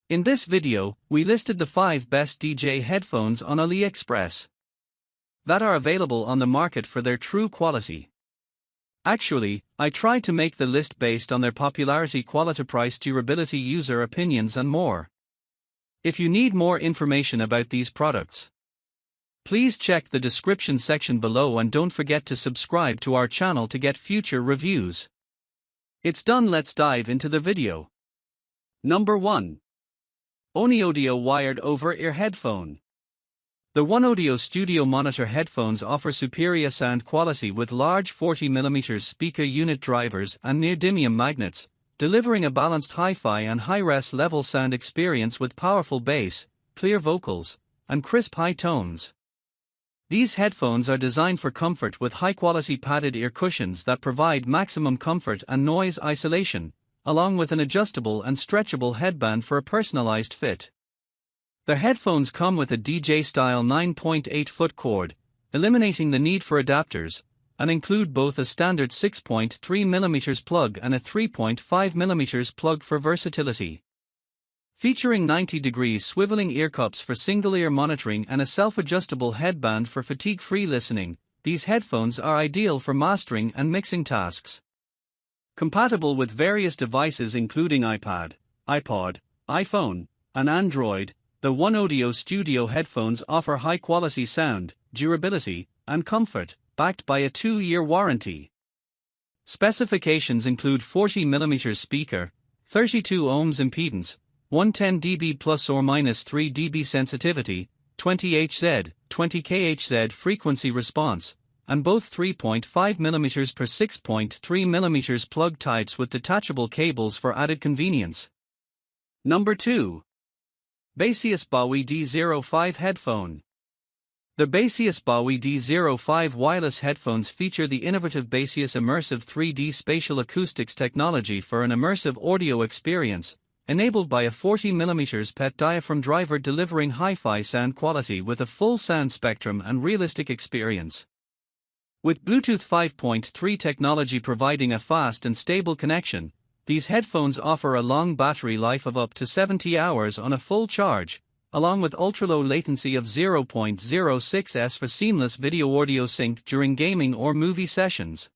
In this video, we listed the 5 best DJ headphones on Aliexpress that are available on the market for their true quality. Actually, I tried to make the list based on their popularity, quality, price, durability, user opinions and more. If you need more information about these products, please check the description section below and don't forget to subscribe to our channel to get future reviews. It's done, let's dive into the video. Number 1. Oneodio Wired Over-Ear Headphone. The Oneodio Studio Monitor headphones offer superior sound quality with large 40mm speaker unit drivers and neodymium magnets, delivering a balanced hi-fi and high-res level sound experience with powerful bass, clear vocals, and crisp high tones. These headphones are designed for comfort with high-quality padded ear cushions that provide maximum comfort and noise isolation, along with an adjustable and stretchable headband for a personalized fit. The headphones come with a DJ-style 9.8-foot cord, eliminating the need for adapters, and include both a standard 6.3mm plug and a 3.5mm plug for versatility. Featuring 90-degree swiveling ear cups for single-ear monitoring and a self-adjustable headband for fatigue-free listening, these headphones are ideal for mastering and mixing tasks. Compatible with various devices including iPad, iPod, iPhone, and Android, the Oneodio Studio headphones offer high-quality sound, durability, and comfort, backed by a 2-year warranty. Specifications include 40mm speaker, 32 ohms impedance, 110 dB plus or minus 3 dB sensitivity, 20 Hz, 20 kHz frequency response, and both 3.5mm per 6.3mm plug types with detachable cables for added convenience. Number 2. Baseus Bowie D05 Headphone. The Baseus Bowie D05 wireless headphones feature the innovative Baseus Immersive 3D Spatial Acoustics technology for an immersive audio experience, enabled by a 40mm PET diaphragm driver delivering hi-fi sound quality with a full sound spectrum and realistic experience. With Bluetooth 5.3 technology providing a fast and stable connection, these headphones offer a long battery life of up to 70 hours on a full charge, along with ultra-low latency of 0.06s for seamless video audio sync during gaming or movie sessions.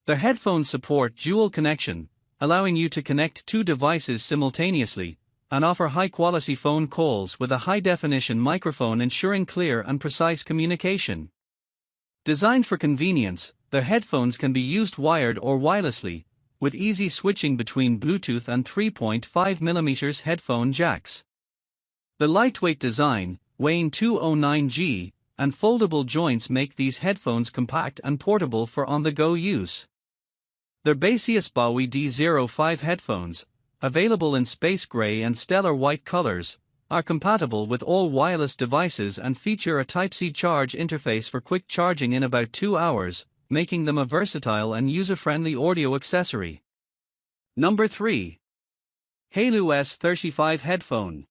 The headphones support dual connection, allowing you to connect 2 devices simultaneously, and offer high-quality phone calls with a high-definition microphone ensuring clear and precise communication. Designed for convenience, the headphones can be used wired or wirelessly, with easy switching between Bluetooth and 3.5mm headphone jacks. The lightweight design, weighing 209 g, and foldable joints make these headphones compact and portable for on-the-go use. The Baseus Bowie D05 headphones, available in space gray and stellar white colors, are compatible with all wireless devices and feature a Type-C charge interface for quick charging in about 2 hours, making them a versatile and user-friendly audio accessory. Number 3. HAYLOU S35 Headphone.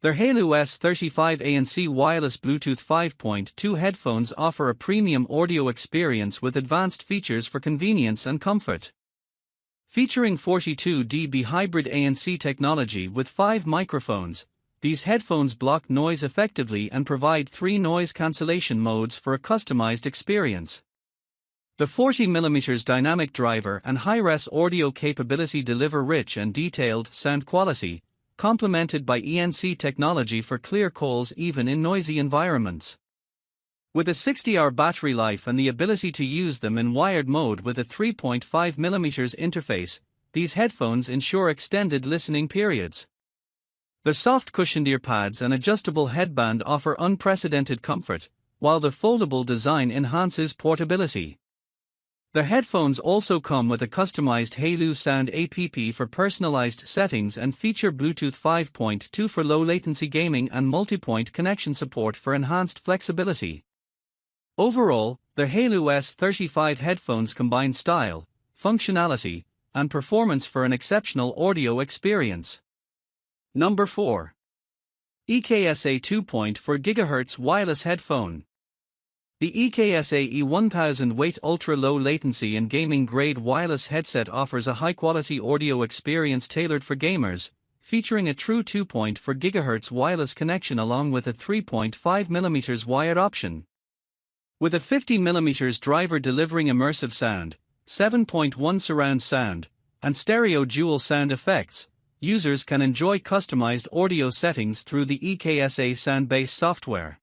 The HAYLOU S35 ANC wireless Bluetooth 5.2 headphones offer a premium audio experience with advanced features for convenience and comfort. Featuring 42 dB hybrid ANC technology with 5 microphones, these headphones block noise effectively and provide 3 noise cancellation modes for a customized experience. The 40mm dynamic driver and high-res audio capability deliver rich and detailed sound quality, complemented by ANC technology for clear calls even in noisy environments. With a 60-hour battery life and the ability to use them in wired mode with a 3.5mm interface, these headphones ensure extended listening periods. The soft cushioned ear pads and adjustable headband offer unprecedented comfort, while the foldable design enhances portability. The headphones also come with a customized HAYLOU Sound app for personalized settings and feature Bluetooth 5.2 for low-latency gaming and multi-point connection support for enhanced flexibility. Overall, the HAYLOU S35 headphones combine style, functionality, and performance for an exceptional audio experience. Number 4. EKSA 2.4 GHz Wireless Headphone. The EKSA E1000 weight ultra-low latency and gaming-grade wireless headset offers a high-quality audio experience tailored for gamers, featuring a true 2.4 GHz wireless connection along with a 3.5 mm wired option. With a 50 mm driver delivering immersive sound, 7.1 surround sound, and stereo dual sound effects, users can enjoy customized audio settings through the EKSA sound-based software.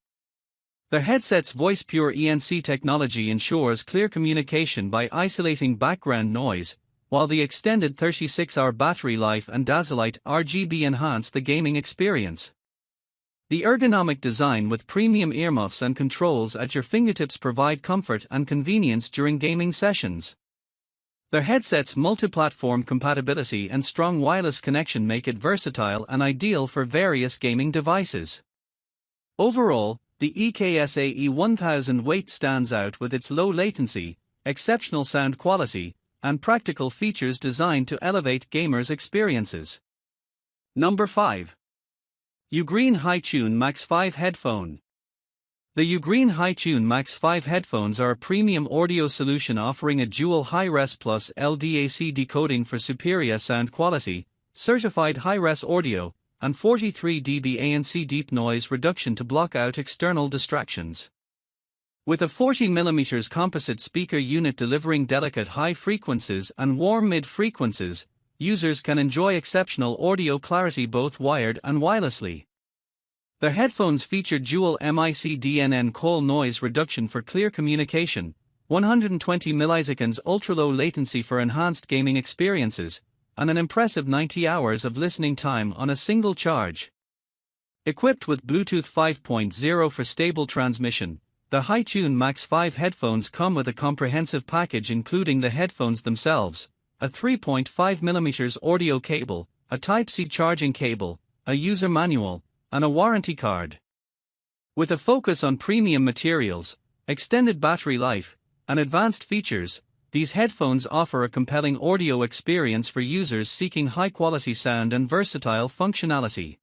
The headset's voice-pure ENC technology ensures clear communication by isolating background noise, while the extended 36-hour battery life and Dazzlelight RGB enhance the gaming experience. The ergonomic design with premium earmuffs and controls at your fingertips provide comfort and convenience during gaming sessions. The headset's multi-platform compatibility and strong wireless connection make it versatile and ideal for various gaming devices. Overall, the EKSA E1000 weight stands out with its low latency, exceptional sound quality, and practical features designed to elevate gamers' experiences. Number 5. UGREEN HiTune Max 5 Headphone. The UGREEN HiTune Max 5 headphones are a premium audio solution offering a dual high-res plus LDAC decoding for superior sound quality, certified high-res audio, and 43 dB ANC deep noise reduction to block out external distractions. With a 40 mm composite speaker unit delivering delicate high frequencies and warm mid frequencies, users can enjoy exceptional audio clarity both wired and wirelessly. The headphones feature dual MIC-DNN call noise reduction for clear communication, 120 ms ultra-low latency for enhanced gaming experiences, and an impressive 90 hours of listening time on a single charge. Equipped with Bluetooth 5.0 for stable transmission, the HiTune Max 5 headphones come with a comprehensive package including the headphones themselves, a 3.5 mm audio cable, a Type-C charging cable, a user manual, and a warranty card. With a focus on premium materials, extended battery life, and advanced features, these headphones offer a compelling audio experience for users seeking high-quality sound and versatile functionality.